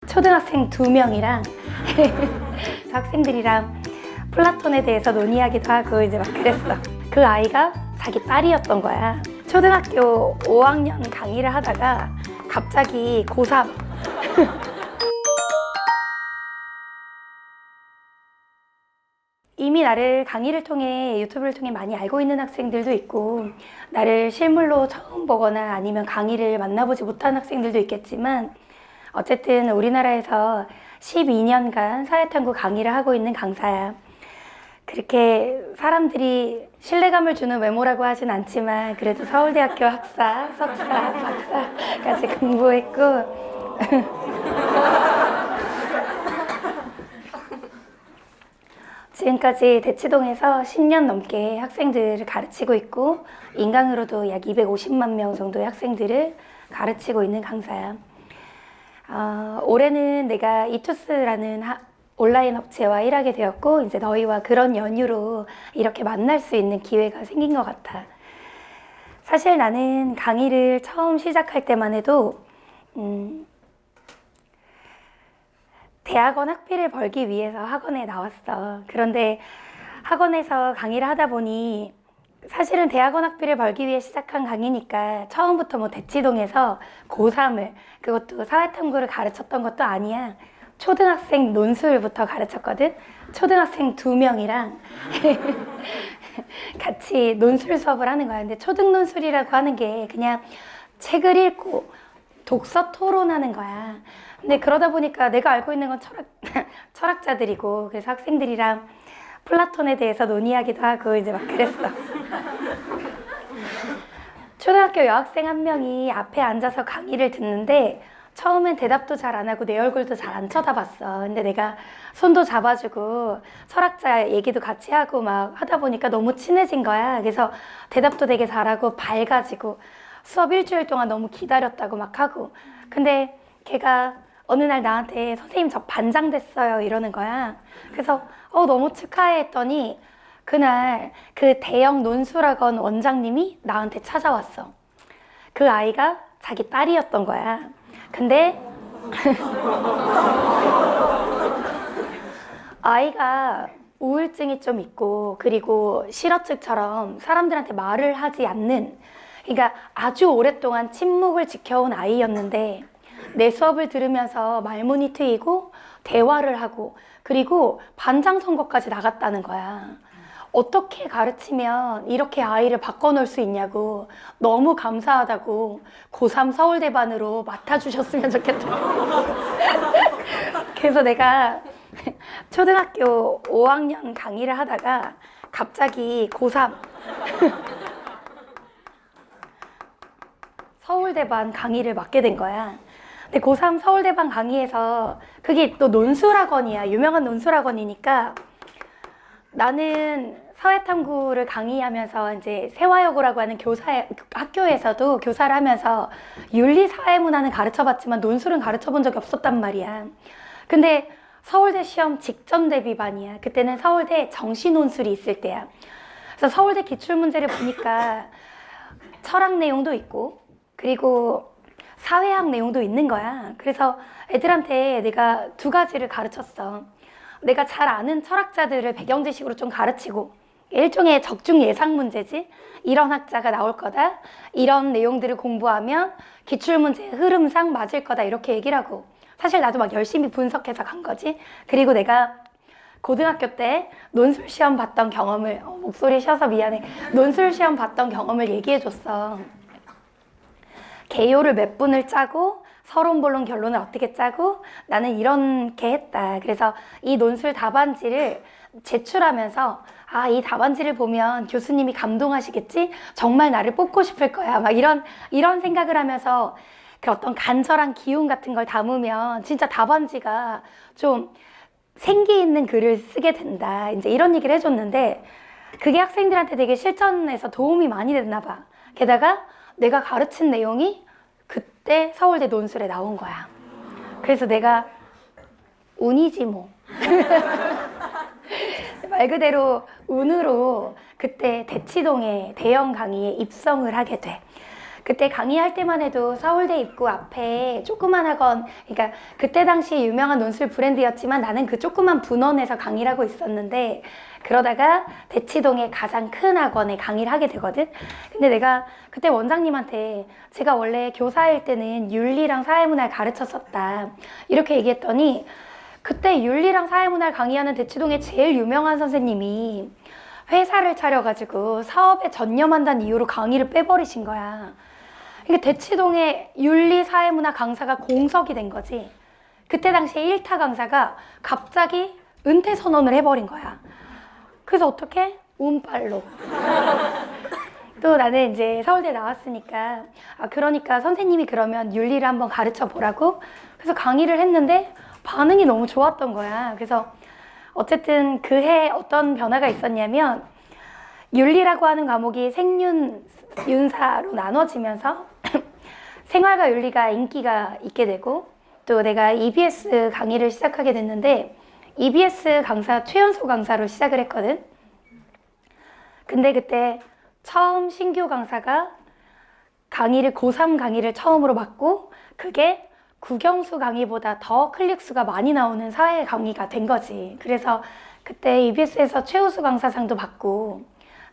초등학생 2명이랑 학생들이랑 플라톤에 대해서 논의하기도 하고 이제 막 그랬어. 그 아이가 자기 딸이었던 거야. 초등학교 5학년 강의를 하다가 갑자기 고3 이미 나를 강의를 통해 유튜브를 통해 많이 알고 있는 학생들도 있고 나를 실물로 처음 보거나 아니면 강의를 만나보지 못한 학생들도 있겠지만 어쨌든 우리나라에서 12년간 사회탐구 강의를 하고 있는 강사야. 그렇게 사람들이 신뢰감을 주는 외모라고 하진 않지만 그래도 서울대학교 학사, 석사, 박사까지 공부했고 지금까지 대치동에서 10년 넘게 학생들을 가르치고 있고 인강으로도 약 250만 명 정도의 학생들을 가르치고 있는 강사야. 올해는 내가 이투스라는 온라인 업체와 일하게 되었고 이제 너희와 그런 연유로 이렇게 만날 수 있는 기회가 생긴 것 같아. 사실 나는 강의를 처음 시작할 때만 해도 대학원 학비를 벌기 위해서 학원에 나왔어. 그런데 학원에서 강의를 하다 보니 사실은 대학원 학비를 벌기 위해 시작한 강의니까 처음부터 뭐 대치동에서 고3을 그것도 사회탐구를 가르쳤던 것도 아니야. 초등학생 논술부터 가르쳤거든. 초등학생 2명이랑 같이 논술 수업을 하는 거야. 근데 초등 논술이라고 하는 게 그냥 책을 읽고 독서 토론하는 거야. 근데 그러다 보니까 내가 알고 있는 건 철학자들이고 그래서 학생들이랑 플라톤에 대해서 논의하기도 하고 이제 막 그랬어. 초등학교 여학생 한 명이 앞에 앉아서 강의를 듣는데 처음엔 대답도 잘 안 하고 내 얼굴도 잘 안 쳐다봤어. 근데 내가 손도 잡아주고 철학자 얘기도 같이 하고 막 하다 보니까 너무 친해진 거야. 그래서 대답도 되게 잘하고 밝아지고 수업 일주일 동안 너무 기다렸다고 막 하고 근데 걔가 어느 날 나한테 선생님 저 반장 됐어요 이러는 거야. 그래서 너무 축하해 했더니 그날 그 대형 논술학원 원장님이 나한테 찾아왔어. 그 아이가 자기 딸이었던 거야. 근데 아이가 우울증이 좀 있고 그리고 실어증처럼 사람들한테 말을 하지 않는 그러니까 아주 오랫동안 침묵을 지켜온 아이였는데 내 수업을 들으면서 말문이 트이고 대화를 하고 그리고 반장 선거까지 나갔다는 거야. 어떻게 가르치면 이렇게 아이를 바꿔놓을 수 있냐고 너무 감사하다고 고3 서울대반으로 맡아주셨으면 좋겠다고 그래서 내가 초등학교 5학년 강의를 하다가 갑자기 고3 서울대반 강의를 맡게 된 거야. 근데 고3 서울대반 강의에서 그게 또 논술학원이야. 유명한 논술학원이니까 나는 사회탐구를 강의하면서 이제 세화여고라고 하는 학교에서도 교사를 하면서 윤리사회문화는 가르쳐봤지만 논술은 가르쳐본 적이 없었단 말이야. 근데 서울대 시험 직전 대비반이야. 그때는 서울대 정시논술이 있을 때야. 그래서 서울대 기출문제를 보니까 철학 내용도 있고 그리고 사회학 내용도 있는 거야. 그래서 애들한테 내가 2가지를 가르쳤어. 내가 잘 아는 철학자들을 배경지식으로 좀 가르치고 일종의 적중 예상 문제지. 이런 학자가 나올 거다. 이런 내용들을 공부하면 기출문제의 흐름상 맞을 거다. 이렇게 얘기를 하고 사실 나도 막 열심히 분석해서 간 거지. 그리고 내가 고등학교 때 논술 시험 봤던 경험을 목소리 쉬어서 미안해. 논술 시험 봤던 경험을 얘기해 줬어. 개요를 몇 분을 짜고 서론, 본론, 결론을 어떻게 짜고 나는 이렇게 했다. 그래서 이 논술 답안지를 제출하면서 이 답안지를 보면 교수님이 감동하시겠지? 정말 나를 뽑고 싶을 거야. 막 이런 생각을 하면서 그 어떤 간절한 기운 같은 걸 담으면 진짜 답안지가 좀 생기 있는 글을 쓰게 된다. 이제 이런 얘기를 해줬는데 그게 학생들한테 되게 실전에서 도움이 많이 됐나 봐. 게다가 내가 가르친 내용이 그때 서울대 논술에 나온 거야. 그래서 내가 운이지 뭐. 말 그대로 운으로 그때 대치동에 대형 강의에 입성을 하게 돼. 그때 강의할 때만 해도 서울대 입구 앞에 조그만 학원, 그러니까 그때 당시 유명한 논술 브랜드였지만 나는 그 조그만 분원에서 강의를 하고 있었는데, 그러다가 대치동의 가장 큰 학원에 강의를 하게 되거든. 근데 내가 그때 원장님한테 제가 원래 교사일 때는 윤리랑 사회문화를 가르쳤었다 이렇게 얘기했더니, 그때 윤리랑 사회문화를 강의하는 대치동의 제일 유명한 선생님이 회사를 차려가지고 사업에 전념한다는 이유로 강의를 빼버리신 거야. 그러니까 대치동의 윤리 사회문화 강사가 공석이 된 거지. 그때 당시에 1타 강사가 갑자기 은퇴 선언을 해버린 거야. 그래서 어떻게? 운빨로. 또 나는 이제 서울대 나왔으니까, 그러니까 선생님이 그러면 윤리를 한번 가르쳐 보라고. 그래서 강의를 했는데 반응이 너무 좋았던 거야. 그래서 어쨌든 그 해 어떤 변화가 있었냐면, 윤리라고 하는 과목이 생윤, 윤사로 나눠지면서 생활과 윤리가 인기가 있게 되고, 또 내가 EBS 강의를 시작하게 됐는데 EBS 강사 최연소 강사로 시작을 했거든. 근데 그때 처음 신규 강사가 강의를 고3 강의를 처음으로 맡고, 그게 국영수 강의보다 더 클릭수가 많이 나오는 사회 강의가 된 거지. 그래서 그때 EBS에서 최우수 강사상도 받고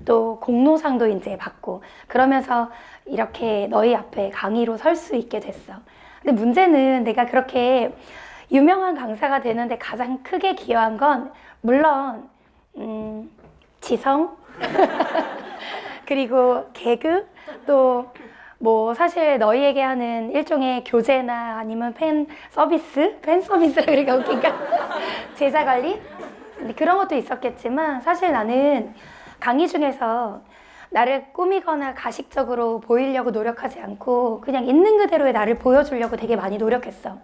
또 공로상도 이제 받고, 그러면서 이렇게 너희 앞에 강의로 설 수 있게 됐어. 근데 문제는 내가 그렇게 유명한 강사가 되는데 가장 크게 기여한 건 물론 지성 그리고 개그, 또 뭐 사실 너희에게 하는 일종의 교재나 아니면 팬 서비스라 그러니까 웃긴가? 제자 관리? 그런 것도 있었겠지만, 사실 나는 강의 중에서 나를 꾸미거나 가식적으로 보이려고 노력하지 않고 그냥 있는 그대로의 나를 보여주려고 되게 많이 노력했어.